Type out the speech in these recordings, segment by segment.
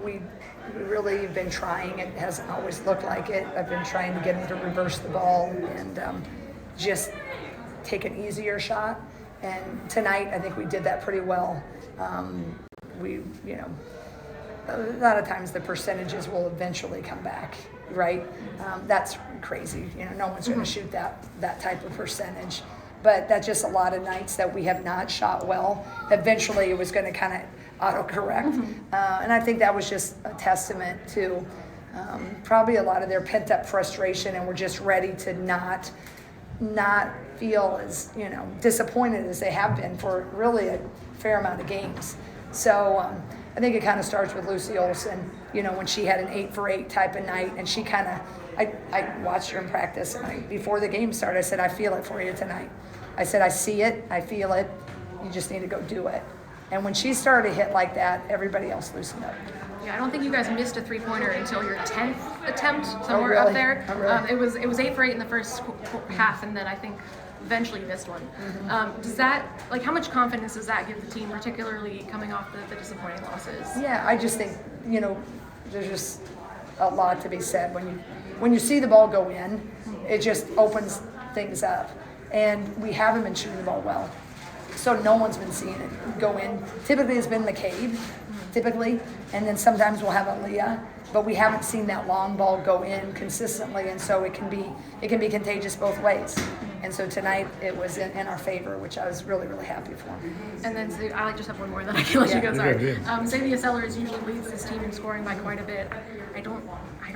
we really have been trying. It hasn't always looked like it. I've been trying to get them to reverse the ball and just take an easier shot. And tonight, I think we did that pretty well. A lot of times the percentages will eventually come back, right? That's crazy. No one's going to shoot that type of percentage. But that's just a lot of nights that we have not shot well. Eventually, it was going to kind of autocorrect. And I think that was just a testament to probably a lot of their pent-up frustration, and we're just ready to not feel as disappointed as they have been for really a fair amount of games. So I think it kind of starts with Lucy Olson, when she had an 8 for 8 type of night, and she kind of, I watched her in practice, and before the game started, I said, I feel it for you tonight. I said, I see it, I feel it, you just need to go do it. And when she started to hit like that, everybody else loosened up. Yeah, I don't think you guys missed a three-pointer until your 10th attempt, somewhere up there. It was 8 for 8 in the first half, and then I think eventually you missed one. Does that, how much confidence does that give the team, particularly coming off the disappointing losses? Yeah, I just think, there's just a lot to be said. When you see the ball go in, it just opens things up. And we haven't been shooting the ball well. So no one's been seeing it go in. Typically it's been McCabe, and then sometimes we'll have Aaliyah, but we haven't seen that long ball go in consistently, and so it can be contagious both ways. And so tonight it was in our favor, which I was really, really happy for. And then I just have one more, then I can let you go. Sorry. Xavier Sellers usually leads this team in scoring by quite a bit. I don't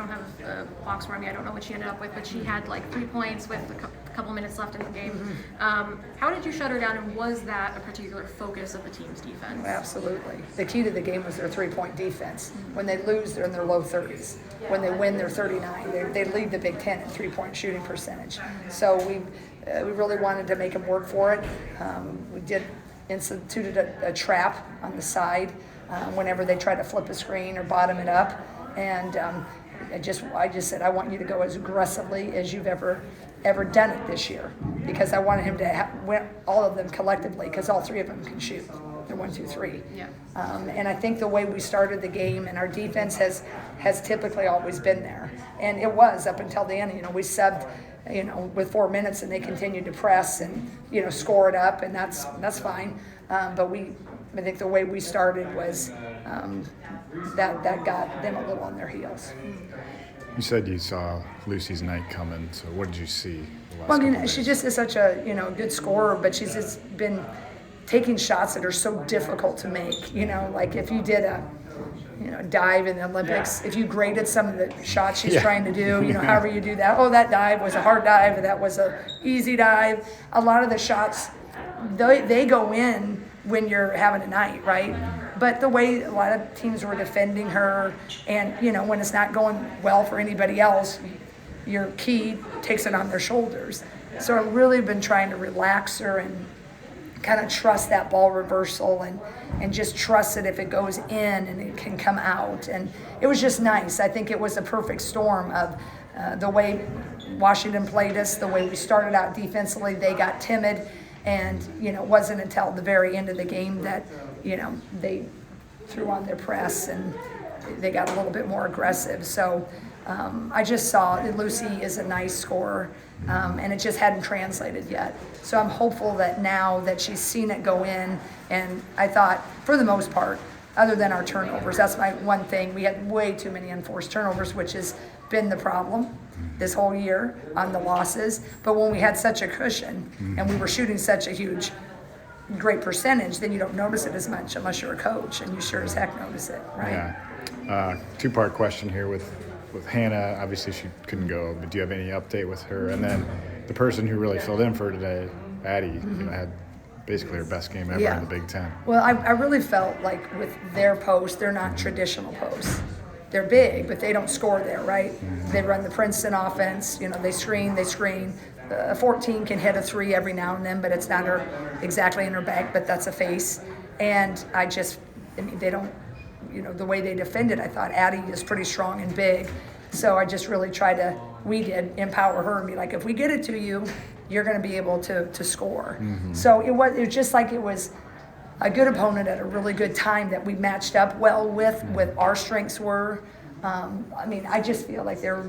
have a box for me. I don't know what she ended up with, but she had 3 points with a couple minutes left in the game. How did you shut her down, and was that a particular focus of the team's defense? Absolutely. The key to the game was their 3-point defense. When they lose, they're in their low 30s. When they win, they're 39. They lead the Big Ten in 3-point shooting percentage. So we really wanted to make them work for it. We instituted a trap on the side whenever they try to flip a screen or bottom it up. And I just said, I want you to go as aggressively as you've ever done it this year, because I wanted him to win all of them collectively, because all 3 of them can shoot. They're 1, 2, 3. Yeah. And I think the way we started the game, and our defense has typically always been there, and it was up until the end. We subbed, with 4 minutes, and they continued to press and score it up, and that's fine. But I think the way we started was that got them a little on their heels. You said you saw Lucy's night coming, so what did you see the last Well, couple days? she just is such a good scorer, but she's just been taking shots that are so difficult to make. If you did a dive in the Olympics, if you graded some of the shots she's trying to do, however you do that, that dive was a hard dive, or that was a easy dive. A lot of the shots, they go in when you're having a night, right? But the way a lot of teams were defending her, and when it's not going well for anybody else, your key takes it on their shoulders. So I've really been trying to relax her and kind of trust that ball reversal, and just trust that if it goes in and it can come out. And it was just nice. I think it was a perfect storm of the way Washington played us, the way we started out defensively. They got timid, and it wasn't until the very end of the game that they threw on their press and they got a little bit more aggressive. So I just saw that Lucy is a nice scorer, and it just hadn't translated yet. So I'm hopeful that now that she's seen it go in, and I thought, for the most part, other than our turnovers, that's my one thing. We had way too many unforced turnovers, which has been the problem this whole year on the losses. But when we had such a cushion and we were shooting such a great percentage, then you don't notice it as much unless you're a coach, and you sure as heck notice it, right? Yeah. Two-part question here with Hannah. Obviously she couldn't go, but do you have any update with her? And then the person who really filled in for her today, Addie, had basically her best game ever in the Big Ten. Well, I really felt like with their posts, they're not traditional posts. They're big, but they don't score there, right? They run the Princeton offense. They screen. 14 can hit a 3 every now and then, but it's not exactly in her bag, but that's a face. And they don't, the way they defended, I thought Addie is pretty strong and big. So I just really we did empower her and be like, if we get it to you, you're going to be able to score. So it was just like it was a good opponent at a really good time that we matched up well with what our strengths were. I mean, I just feel like they're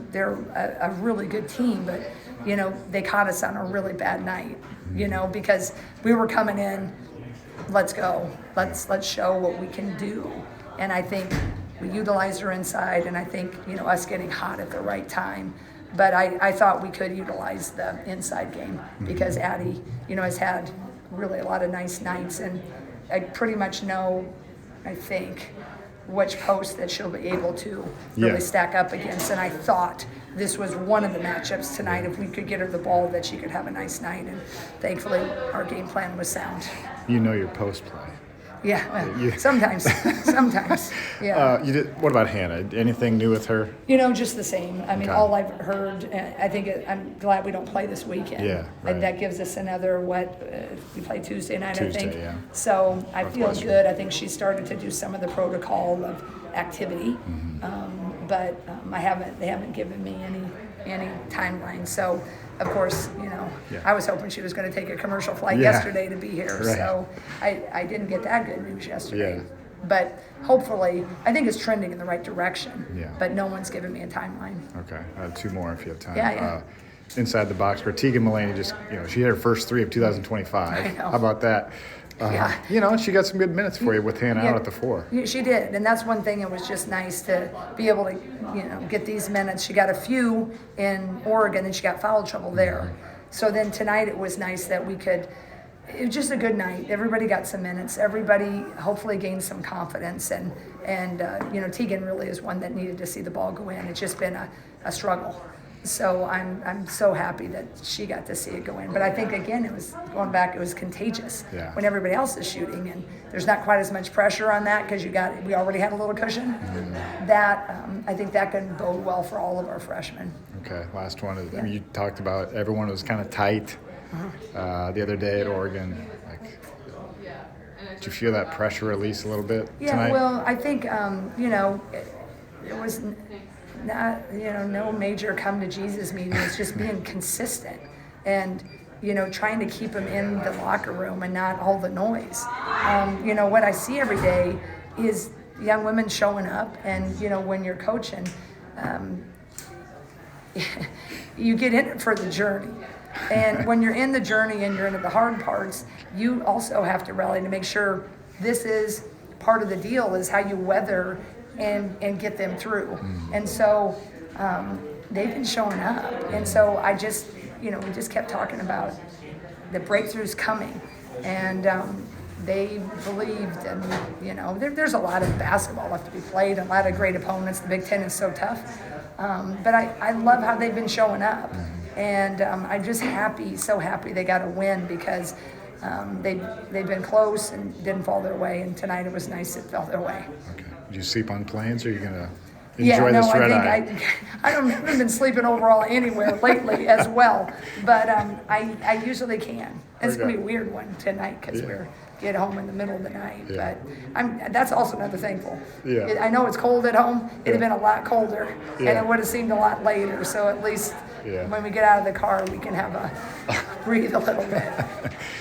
a really good team, but you know, they caught us on a really bad night. You know, because we were coming in, let's go, let's show what we can do, and I think we utilized her inside, and I think, you know, us getting hot at the right time. But I thought we could utilize the inside game because Addie, you know, has had really a lot of nice nights, and I pretty much know, I think, which post that she'll be able to really stack up against. And I thought this was one of the matchups tonight. If we could get her the ball, that she could have a nice night. And thankfully, our game plan was sound. You know your post play. Yeah, well, sometimes. Yeah. You did. What about Hannah? Anything new with her? You know, just the same. I mean, Okay. all I've heard, I think I'm glad we don't play this weekend. Yeah, right. And that gives us another, we play Tuesday night, I think. Yeah. So I feel Northwestern. good. I think she started to do some of the protocol of activity. But they haven't given me any timeline. So, of course, you know, I was hoping she was going to take a commercial flight yesterday to be here. Right. So I didn't get that good news yesterday. Yeah. But hopefully, I think it's trending in the right direction. Yeah. But no one's given me a timeline. Okay, two more if you have time. Yeah. Inside the box, where Tegan Mulaney just, you know, she had her first 3 of 2025. I know. How about that? Yeah. You know, she got some good minutes for you with Hannah out at the 4. Yeah, she did, and that's one thing. It was just nice to be able to, you know, get these minutes. She got a few in Oregon, and she got foul trouble there. So then tonight it was nice that we could. It was just a good night. Everybody got some minutes. Everybody hopefully gained some confidence, and you know, Tegan really is one that needed to see the ball go in. It's just been a struggle. So I'm so happy that she got to see it go in. But I think, again, it was going back, it was contagious when everybody else is shooting, and there's not quite as much pressure on that because we already had a little cushion. That I think that can bode well for all of our freshmen. Okay, last one is, I mean, you talked about everyone was kind of tight the other day at Oregon. Like, did you feel that pressure release a little bit tonight? Yeah, well, I think, you know, it was not, you know, no major come to Jesus meeting. It's just being consistent and, you know, trying to keep them in the locker room and not all the noise. You know, what I see every day is young women showing up, and, you know, when you're coaching, you get in it for the journey. And when you're in the journey and you're into the hard parts, you also have to rally to make sure this is part of the deal, is how you weather and get them through. And so they've been showing up. And so I just, you know, we just kept talking about the breakthroughs coming. And they believed, and, you know, there's a lot of basketball left to be played, and a lot of great opponents. The Big Ten is so tough. But I love how they've been showing up. And I'm just happy, so happy they got a win, because they've been close and didn't fall their way. And tonight it was nice it fell their way. Okay. Did you sleep on planes, or are you going to enjoy this red eye? I haven't been sleeping overall anywhere lately as well. But I usually can. It's going to be a weird one tonight because we're get home in the middle of the night. But that's also another thankful. I know it's cold at home. It'd have been a lot colder, and it would have seemed a lot later. So at least when we get out of the car, we can have a breathe a little bit.